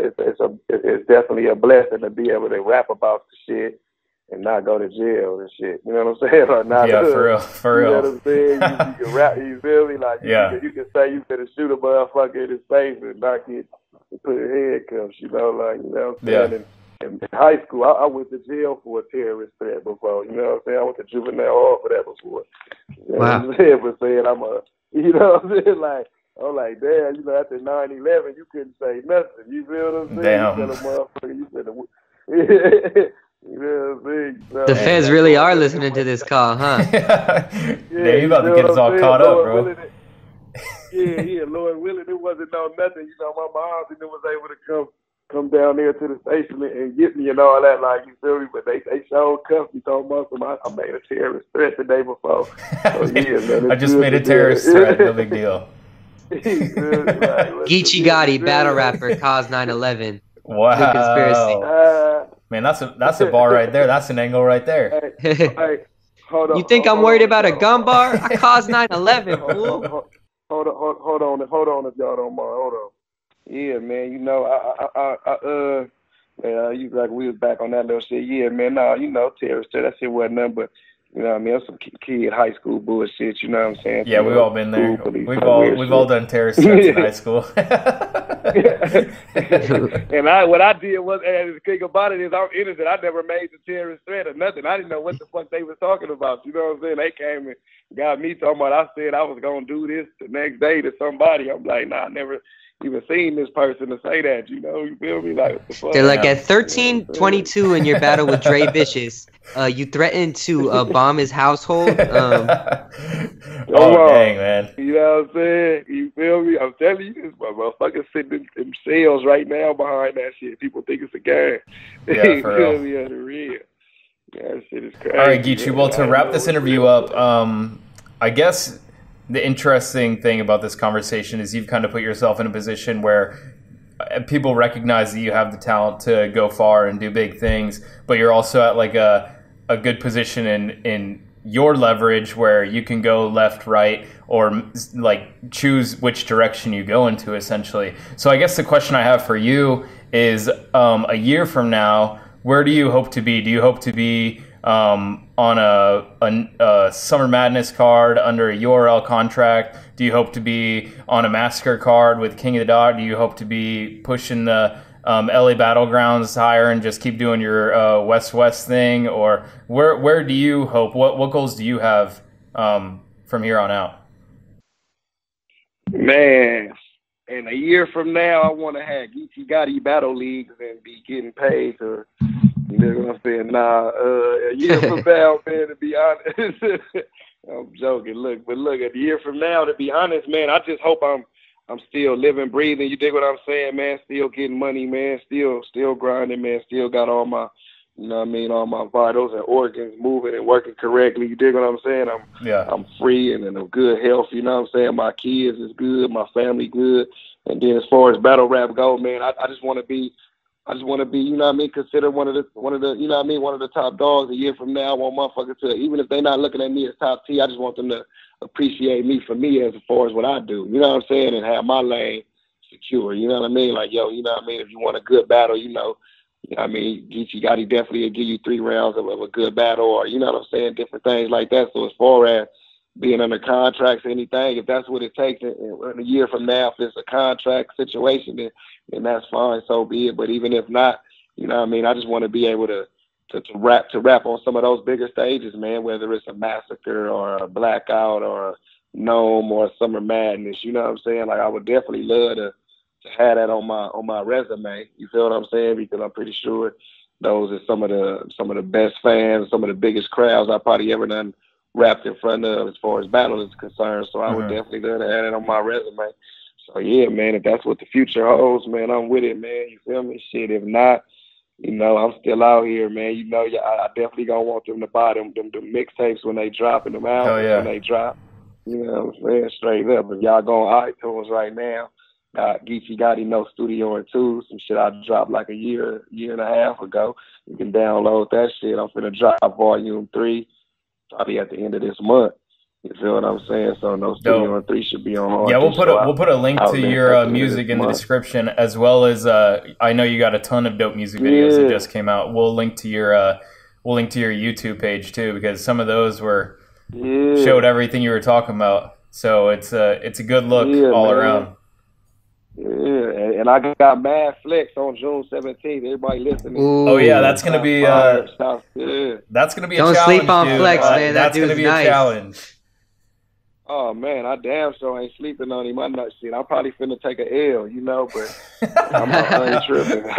it's definitely a blessing to be able to rap about the shit and not go to jail and shit. You know what I'm saying? Or not. Yeah, for real. You know what I'm saying? You can rap. You feel me? Like you can say you finna shoot a motherfucker in his face and not get put in handcuffs. You know, like you know what I'm saying? And, in high school, I went to jail for a terrorist threat before. You know what I'm saying? I went to juvenile hall for that before. You know what I'm saying? For saying you know what I'm saying? Like, I'm like, damn, you know, after 9/11, you couldn't say nothing. You feel what I'm saying? Damn. You tell a motherfucker, you said, you know what I'm saying? The feds really are listening to this call, huh? Yeah, you about to get us all caught up, bro. Lord willing, it wasn't no nothing. You know, my mom was able to come down there to the station and get me and all that, like, you feel me? But they showed cuffed me, told me I made a terrorist threat the day before. So, yeah, man, I just made a terrorist threat, no big deal. Geechi Gotti, battle rapper, caused 9/11. Wow. New conspiracy. Man, that's a bar right there. That's an angle right there. Hey, hold on. You think I'm worried about a gun bar? I caused 9/11, fool. Hold on if y'all don't mind. Hold on. Yeah, man, you know, you like we was back on that little shit. Yeah, man, nah, you know, terrorist, that shit wasn't nothing but, you know what I mean, some kid high school bullshit, you know what I'm saying? Yeah, we've all been there. We've all done terrorist threats in high school. And what I did was, and the thing about it is I'm innocent. I never made the terrorist threat or nothing. I didn't know what the fuck they was talking about. You know what I'm saying? They came and got me talking about, I said I was going to do this the next day to somebody. I'm like, nah, I never even seen this person to say that, you know, you feel me? Like, what the fuck? They're like, at 13:22 in your battle with Dre Vicious, you threatened to bomb his household. Dang, man. You know what I'm saying? You feel me? I'm telling you, this motherfucker sitting in cells right now behind that shit. People think it's a game. Yeah, for real. Me, on the real. That shit is crazy. All right, Geechi, well, to wrap this interview up, I guess the interesting thing about this conversation is you've kind of put yourself in a position where people recognize that you have the talent to go far and do big things, but you're also at like a good position in your leverage where you can go left, right, or like choose which direction you go into essentially. So I guess the question I have for you is a year from now, where do you hope to be? Do you hope to be on a Summer Madness card under a URL contract? Do you hope to be on a Massacre card with King of the Dot? Do you hope to be pushing the LA Battlegrounds higher and just keep doing your West thing? Or where do you hope? What goals do you have from here on out? Man, in a year from now, I want to have Geechi Gotti battle leagues and be getting paid to. You know what I'm saying? Nah, a year from now, man, to be honest, I'm joking. Look, a year from now, to be honest, man, I just hope I'm still living, breathing. You dig what I'm saying, man? Still getting money, man. Still grinding, man. Still got all my, you know what I mean, all my vitals and organs moving and working correctly. You dig what I'm saying? I'm free and in a good health. You know what I'm saying? My kids is good, my family good. And then as far as battle rap go, man, I just want to be. You know what I mean, considered one of the, you know what I mean, one of the top dogs a year from now. I want motherfuckers to, even if they're not looking at me as top T, I just want them to appreciate me for me as far as what I do. You know what I'm saying? And have my lane secure. You know what I mean? Like, yo, you know what I mean? If you want a good battle, you know what I mean? Geechi Gotti definitely will give you 3 rounds of a good battle, or, you know what I'm saying? Different things like that. So as far as being under contracts or anything, if that's what it takes in a year from now, if it's a contract situation, then that's fine, so be it. But even if not, you know what I mean, I just want to be able to rap on some of those bigger stages, man, whether it's a Massacre or a Blackout or a Gnome or a Summer Madness, you know what I'm saying? Like, I would definitely love to have that on my resume, you feel what I'm saying? Because I'm pretty sure those are some of the best fans, some of the biggest crowds I probably ever done rapped in front of as far as battle is concerned. So I would definitely love to have it on my resume. So yeah, man, if that's what the future holds, man, I'm with it, man. You feel me? Shit, if not, you know, I'm still out here, man. You know, I definitely gonna want them to buy them mixtapes when they drop and them albums when they drop. You know what I'm saying? Straight up. If y'all go on iTunes right now, Geechi Gotti No Studio and 2, some shit I dropped like a year and a half ago. You can download that shit. I'm finna drop volume 3 probably at the end of this month. You feel what I'm saying? So No Studio and 3 should be on hard. Yeah, we'll put a link to your music in the description, as well as I know you got a ton of dope music videos that just came out. We'll link to your YouTube page too, because some of those showed everything you were talking about. So it's a good look all around. Yeah, and I got Mad Flex on June 17th. Everybody listening? Ooh, oh yeah, that's gonna be that's gonna be a challenge. Don't sleep on dude. Flex, man. That's gonna be a challenge. Oh man, I damn sure ain't sleeping on him. I know shit. I'm probably finna take a L, you know, but I ain't tripping.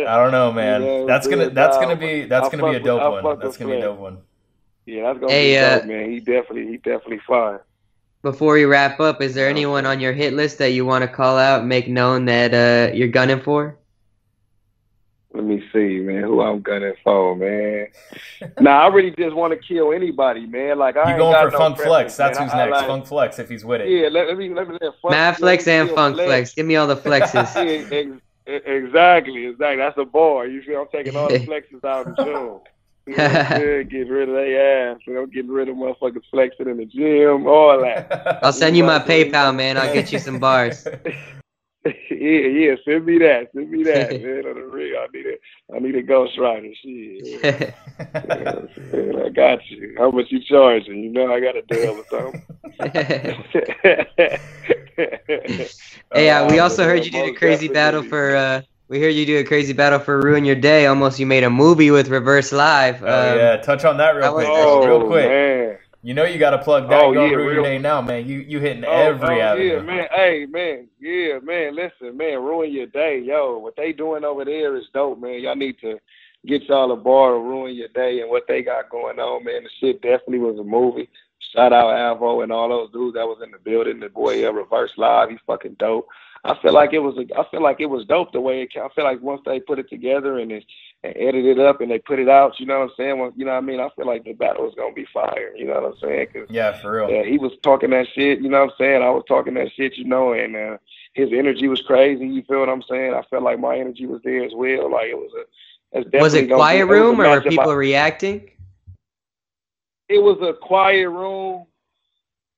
I don't know, man. You know, that's gonna be a dope one. That's gonna be a dope one. Yeah, that's gonna be dope, man. He definitely fine. Before we wrap up, is there anyone on your hit list that you want to call out, make known that you're gunning for? Let me see, man, who I'm gunning for, man. Nah, I really just want to kill anybody, man. Like I you going for Funk Flex? That's who's next. Like, Funk Flex, if he's with it. Yeah, let me Mad Flex and Funk Flex. Give me all the flexes. Exactly. That's a bar. You feel? I'm taking all the flexes out in June. You know, getting rid of their ass. You know, getting rid of motherfuckers flexing in the gym, all that. I'll send you my PayPal, man. I'll get you some bars. Yeah, send me that, man. On the real, I need a Ghost Rider. Shit. Man, I got you. How much you charging? You know I got a deal or something. Hey, we also heard you did a crazy battle for. We heard you do a crazy battle for Ruin Your Day. Almost you made a movie with Reverse Live. Yeah, touch on that real quick. Man. You know you got to plug that. Ruin Your Day now, man. You hitting every avenue. Yeah, man. Hey, man. Yeah, man. Listen, man. Ruin Your Day, yo. What they doing over there is dope, man. Y'all need to get y'all a bar of Ruin Your Day and what they got going on, man. The shit definitely was a movie. Shout out Avo and all those dudes that was in the building. The boy Reverse Live, he's fucking dope. I feel like it was dope the way it came. I feel like once they put it together and edited it up and they put it out, you know what I'm saying? Well, you know what I mean? I feel like the battle was gonna be fire. You know what I'm saying? Yeah, for real. Yeah, he was talking that shit. You know what I'm saying? I was talking that shit, you know, and his energy was crazy. You feel what I'm saying? I felt like my energy was there as well. Like it was was it quiet room or were people reacting? It was a quiet room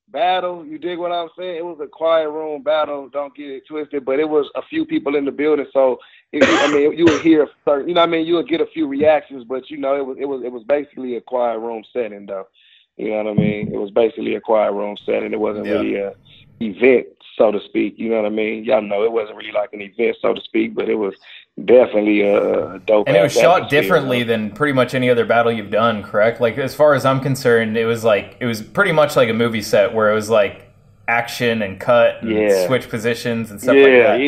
battle. You dig what I'm saying? It was a quiet room battle. Don't get it twisted, but it was a few people in the building, so you would hear certain, you know what I mean? You would get a few reactions, but you know it was basically a quiet room setting, though. You know what I mean? It was basically a quiet room setting. It wasn't really a event, so to speak. You know what I mean? Y'all know it wasn't really like an event, so to speak, but it was definitely a dope. And it was shot differently than pretty much any other battle you've done, correct? Like as far as I'm concerned, it was pretty much like a movie set where it was like action and cut and switch positions and stuff like that.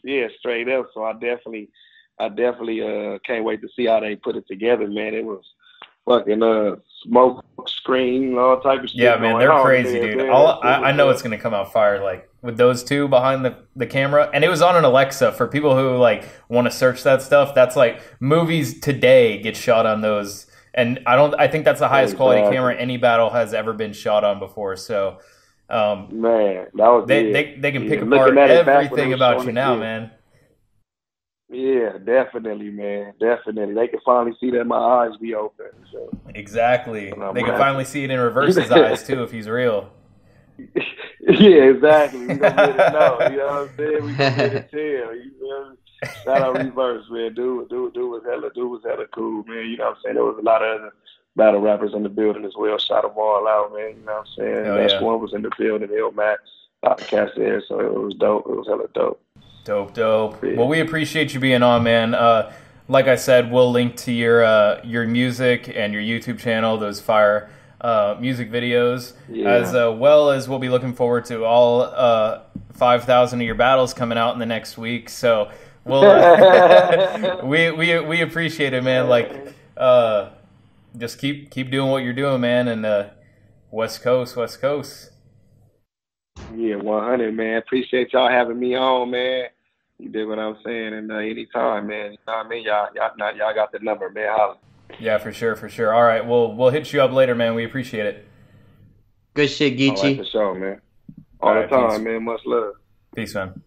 Yeah, straight up. So I definitely can't wait to see how they put it together, man. It was fucking smoke screen, all type of shit. Yeah, man, they're crazy, dude. I know it's gonna come out fire, like with those two behind the camera, and it was on an Alexa for people who like want to search that stuff. That's like movies today get shot on those, and I think that's the highest quality camera any battle has ever been shot on before. So, man, that was they can pick apart everything about you now, man. Yeah, definitely, man. Definitely. They can finally see that my eyes be open. So. Exactly. They can finally see it in Reverse's eyes, too, if he's real. Yeah, exactly. We gonna get it know. You know what I'm saying? We gonna get it tell. You know? Shout out Reverse, man. Dude was hella cool, man. You know what I'm saying? There was a lot of other battle rappers in the building as well. Shout them all out, man. You know what I'm saying? Last one was in the building, Matt, cast there, so it was dope. It was hella dope. Dope. Yeah. Well, we appreciate you being on, man. Like I said, we'll link to your music and your YouTube channel, those fire music videos, as well as we'll be looking forward to all 5,000 of your battles coming out in the next week. So we'll we appreciate it, man. Like just keep doing what you're doing, man. And West Coast. Yeah, 100, man. Appreciate y'all having me on, man. You did what I'm saying, and anytime, man. You know what I mean? Y'all got the number, man. Holla. Yeah, for sure, for sure. All right, we'll hit you up later, man. We appreciate it. Good shit, All right, Geechi. for sure, man. All the right, time, peace. man. Much love. Peace, man.